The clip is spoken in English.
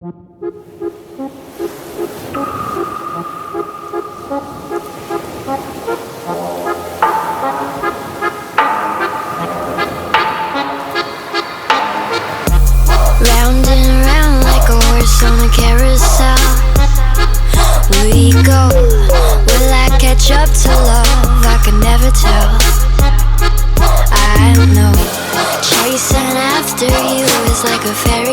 Round and round like a horse on a carousel. We go, will I catch up to love? I can never tell. I know, chasing after you is like a fairy